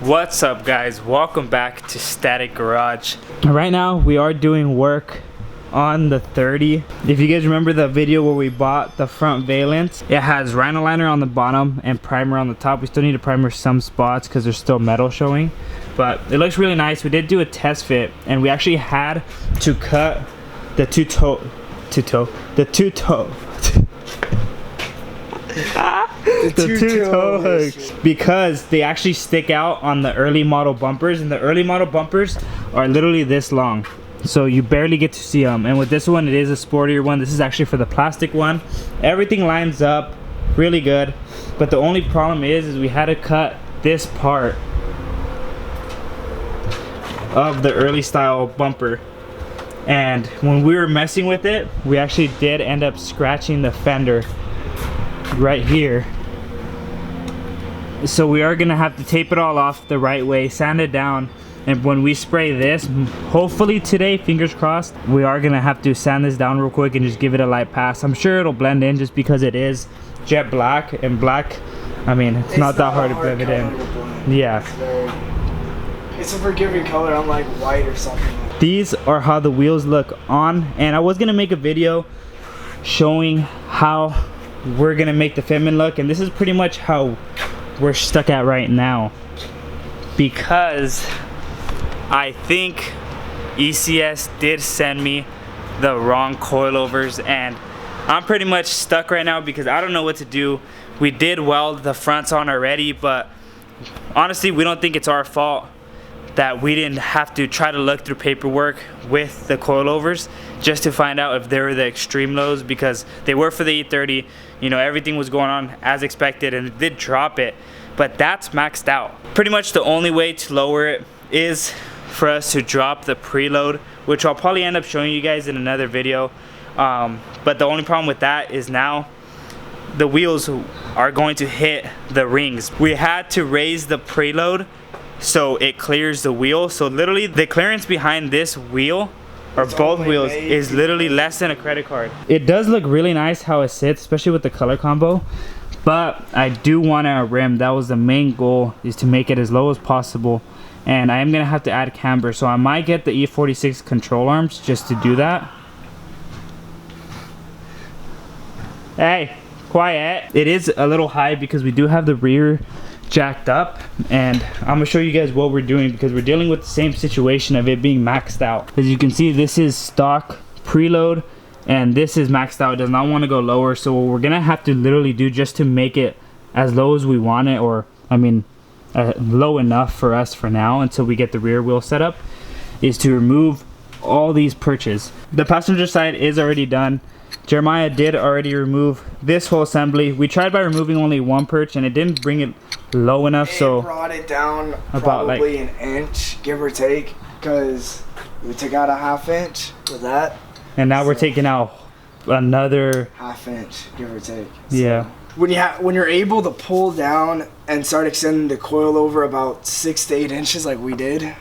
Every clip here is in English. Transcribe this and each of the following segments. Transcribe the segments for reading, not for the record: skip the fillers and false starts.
What's up, guys? Welcome back to Static Garage. Right now we are doing work on the 30. If you guys remember the video where we bought the front valence, it has rhino liner on the bottom and primer on the top. We still need to primer some spots because there's still metal showing, but it looks really nice. We did do a test fit and we actually had to cut the two toe hooks because they actually stick out on the early model bumpers, and the early model bumpers are literally this long, so you barely get to see them. And with this one, it is a sportier one. This is actually for the plastic one. Everything lines up really good, but the only problem is we had to cut this part of the early style bumper, and when we were messing with it, we actually did end up scratching the fender right here. So we are gonna have to tape it all off the right way, sand it down, and when we spray this, hopefully today, fingers crossed, we are gonna have to sand this down real quick and just give it a light pass. I'm sure it'll blend in just because it is jet black, and black, I mean, it's not that hard to blend it in. Yeah. It's a forgiving color, unlike white or something. These are how the wheels look on, and I was gonna make a video showing how we're gonna make the fitment look, and this is pretty much how we're stuck at right now, because I think ECS did send me the wrong coilovers, and I'm pretty much stuck right now because I don't know what to do. We did weld the fronts on already, but honestly we don't think it's our fault that we didn't have to try to look through paperwork with the coilovers just to find out if they were the extreme lows, because they were for the E30. You know, everything was going on as expected and it did drop it, but that's maxed out. Pretty much the only way to lower it is for us to drop the preload, which I'll probably end up showing you guys in another video. But the only problem with that is now the wheels are going to hit the rings. We had to raise the preload so it clears the wheel. So literally the clearance behind this wheel, or both wheels, is literally less than a credit card. It does look really nice how it sits, especially with the color combo, but I do want a rim. That was the main goal, is to make it as low as possible, and I am gonna have to add camber, so I might get the E46 control arms just to do that. Hey, quiet. It is a little high because we do have the rear jacked up, and I'm gonna show you guys what we're doing because we're dealing with the same situation of it being maxed out. As you can see, this is stock preload and this is maxed out. It does not want to go lower, so what we're gonna have to literally do just to make it as low as we want it, or I mean low enough for us for now until we get the rear wheel set up, is to remove all these perches. The passenger side is already done. Jeremiah did already remove this whole assembly. We tried by removing only one perch and it didn't bring it low enough, so brought it down about probably like an inch, give or take, because we took out a ½ inch with that, and now we're taking out another ½ inch, give or take. Yeah. So when you're able to pull down and start extending the coil over about 6 to 8 inches like we did,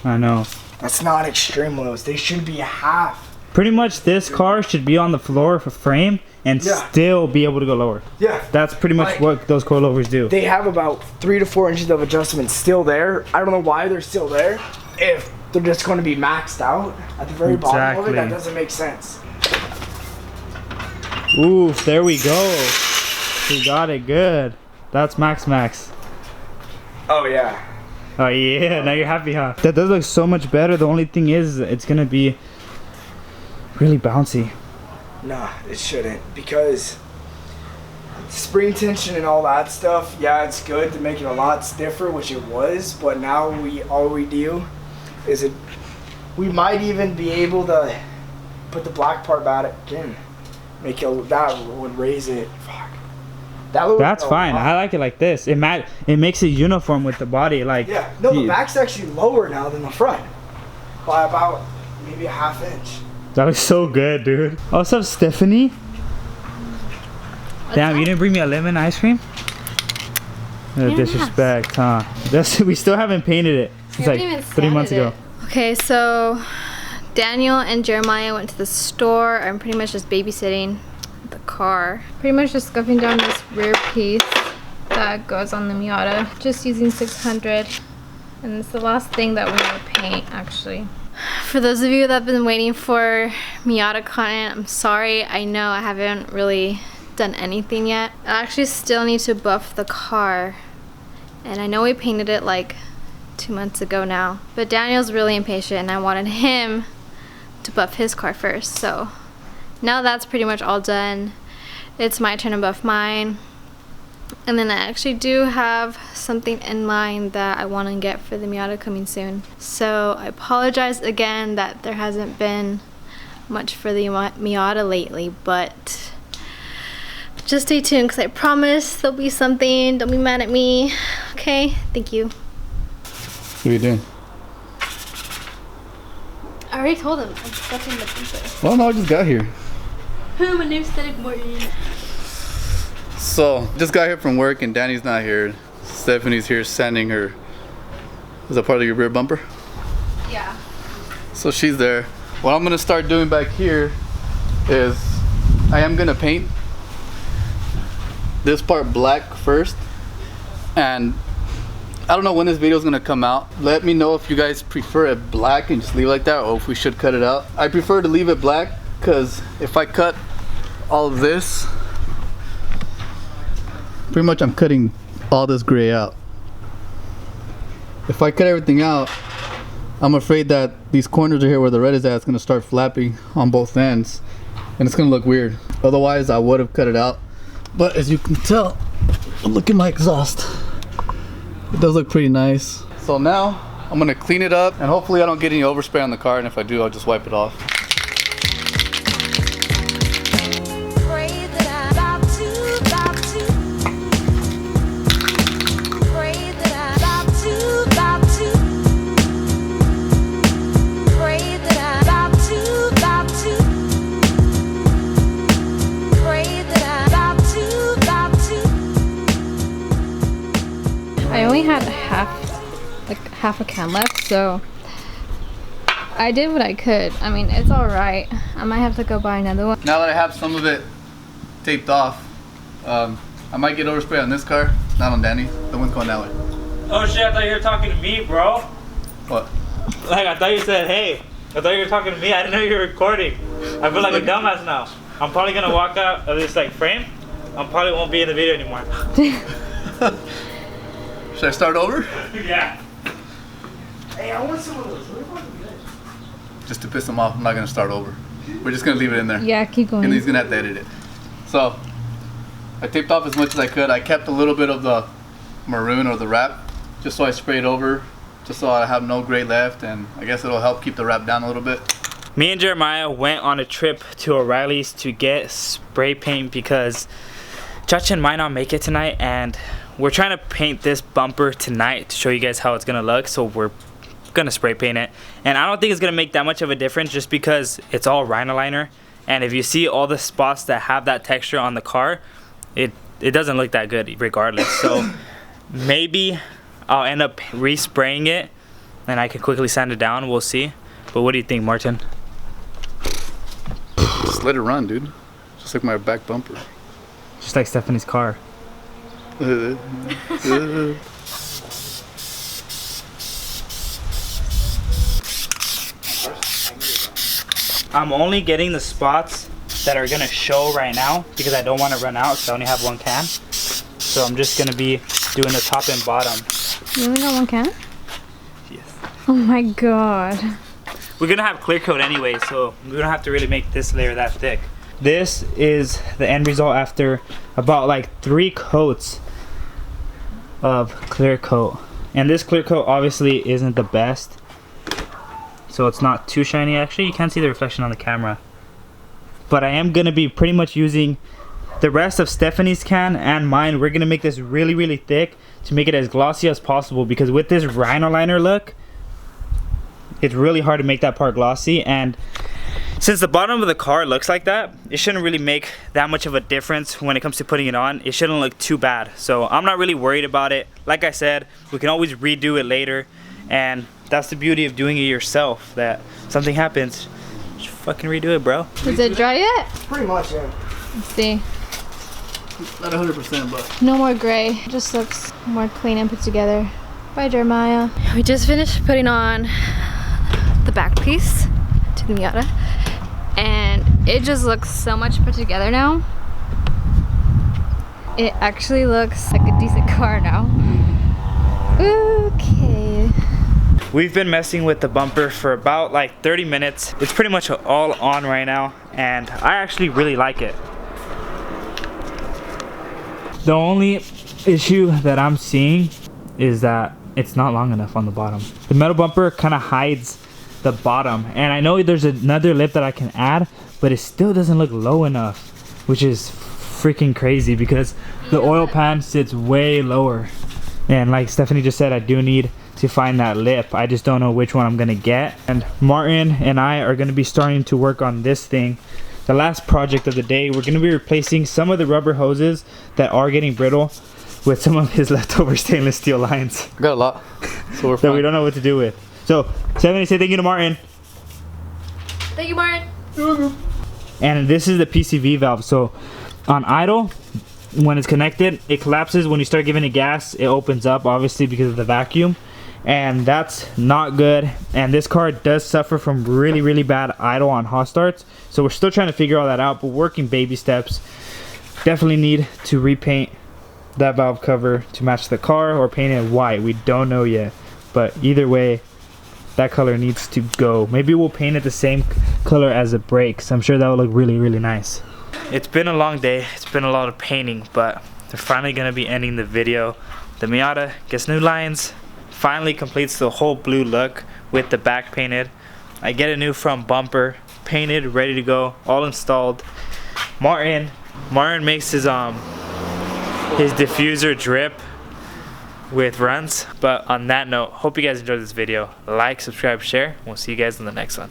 I know, that's not extreme lows. They should be half. Pretty much this car should be on the floor for frame and still be able to go lower. Yeah. That's pretty much like what those coilovers do. They have about 3 to 4 inches of adjustment still there. I don't know why they're still there. If they're just going to be maxed out at the very bottom of it, that doesn't make sense. Ooh, there we go. We got it good. That's max. Oh yeah. Oh yeah, now you're happy, huh? That does look so much better. The only thing is it's gonna be really bouncy. Nah, it shouldn't, because spring tension and all that stuff, yeah, it's good to make it a lot stiffer, which it was, but now all we do is we might even be able to put the black part back in. That would raise it. Fuck. That's fine. I like it like this. It makes it uniform with the body. Like, yeah, no, the back's actually lower now than the front by about maybe a ½ inch. That looks so good, dude. Oh, what's up, Stephanie? Damn, you didn't bring me a lemon ice cream? No disrespect, huh? We still haven't painted it. It's like 3 months ago. Okay, so Daniel and Jeremiah went to the store. I'm pretty much just babysitting the car. Pretty much just scuffing down this rear piece that goes on the Miata. Just using 600. And it's the last thing that we need to paint, actually. For those of you that have been waiting for Miata content, I'm sorry. I know I haven't really done anything yet. I actually still need to buff the car. And I know we painted it like 2 months ago now. But Daniel's really impatient and I wanted him to buff his car first. So now that's pretty much all done. It's my turn to buff mine. And then I actually do have something in mind that I want to get for the Miata coming soon. So I apologize again that there hasn't been much for the Miata lately, but just stay tuned because I promise there'll be something. Don't be mad at me. Okay, thank you. What are you doing? I already told him. I'm stuffing the pizza. Well, no, I just got here. I'm a new aesthetic morning. So, just got here from work and Danny's not here. Stephanie's here sanding her. Is that part of your rear bumper? Yeah. So she's there. What I'm gonna start doing back here is I am gonna paint this part black first. And I don't know when this video is gonna come out. Let me know if you guys prefer it black and just leave it like that, or if we should cut it out. I prefer to leave it black because if I cut all of this, pretty much I'm cutting all this gray out. If I cut everything out, I'm afraid that these corners are here where the red is at, it's gonna start flapping on both ends and it's gonna look weird. Otherwise I would have cut it out, but as you can tell, look at my exhaust. It does look pretty nice. So now I'm gonna clean it up and hopefully I don't get any overspray on the car, and if I do, I'll just wipe it off. I only had half a can left, so I did what I could. I mean, it's all right. I might have to go buy another one. Now that I have some of it taped off, I might get overspray on this car, not on Danny. The one's going that way. Oh shit, I thought you were talking to me, bro. What? Like, I thought you said, hey. I thought you were talking to me. I didn't know you were recording. I feel like a dumbass now. I'm probably gonna walk out of this like frame. I probably won't be in the video anymore. Should I start over? Yeah. Hey, I want some of those. Just to piss him off, I'm not gonna start over. We're just gonna leave it in there. Yeah, keep going. And he's gonna have to edit it. So, I taped off as much as I could. I kept a little bit of the maroon or the wrap, just so I sprayed over, just so I have no gray left, and I guess it'll help keep the wrap down a little bit. Me and Jeremiah went on a trip to O'Reilly's to get spray paint because Chachin might not make it tonight, and we're trying to paint this bumper tonight to show you guys how it's gonna look. So we're gonna spray paint it, and I don't think it's gonna make that much of a difference just because it's all Rhino liner, and if you see all the spots that have that texture on the car, it doesn't look that good regardless. So maybe I'll end up respraying it and I can quickly sand it down. We'll see. But what do you think, Martin? Just let it run, dude. Just like my back bumper. Just like Stephanie's car. I'm only getting the spots that are gonna show right now because I don't want to run out, so I only have one can. So I'm just gonna be doing the top and bottom. You only got one can? Yes. Oh my god. We're gonna have clear coat anyway, so we don't have to really make this layer that thick. This is the end result after about like 3 coats of clear coat. And this clear coat obviously isn't the best, so it's not too shiny. Actually, you can't see the reflection on the camera. But I am gonna be pretty much using the rest of Stephanie's can and mine. We're gonna make this really, really thick to make it as glossy as possible, because with this Rhino liner look, it's really hard to make that part glossy. And since the bottom of the car looks like that, it shouldn't really make that much of a difference when it comes to putting it on. It shouldn't look too bad, so I'm not really worried about it. Like I said, we can always redo it later, and that's the beauty of doing it yourself, that something happens, just fucking redo it, bro. Is it dry yet? Pretty much, yeah. Let's see. Not 100%, but No more gray. It just looks more clean and put together. Bye, Jeremiah. We just finished putting on the back piece to the Miata, and it just looks so much put together now. It actually looks like a decent car now. Okay. We've been messing with the bumper for about like 30 minutes. It's pretty much all on right now, and I actually really like it. The only issue that I'm seeing is that it's not long enough on the bottom. The metal bumper kind of hides the bottom, and I know there's another lip that I can add, but it still doesn't look low enough, which is freaking crazy because the oil pan sits way lower. And like Stephanie just said, I do need to find that lip. I just don't know which one I'm gonna get. And Martin and I are gonna be starting to work on this thing. The last project of the day, we're gonna be replacing some of the rubber hoses that are getting brittle with some of his leftover stainless steel lines. I got a lot, so we're that fine. we don't know what to do with. So, Stephanie, say thank you to Martin. Thank you, Martin. And this is the PCV valve. So, on idle, when it's connected, it collapses. When you start giving it gas, it opens up, obviously because of the vacuum, and that's not good. And this car does suffer from really bad idle on hot starts, so we're still trying to figure all that out, but working baby steps. Definitely need to repaint that valve cover to match the car or paint it white. We don't know yet, but either way, that color needs to go. Maybe we'll paint it the same color as the brakes. I'm sure that will look really nice. It's been a long day. It's been a lot of painting, but they're finally gonna be ending the video. The Miata gets new lines, finally completes the whole blue look with the back painted. I get a new front bumper painted, ready to go, all installed. Martin makes his diffuser drip with runs. But on that note, hope you guys enjoyed this video. Like, subscribe, share. We'll see you guys in the next one.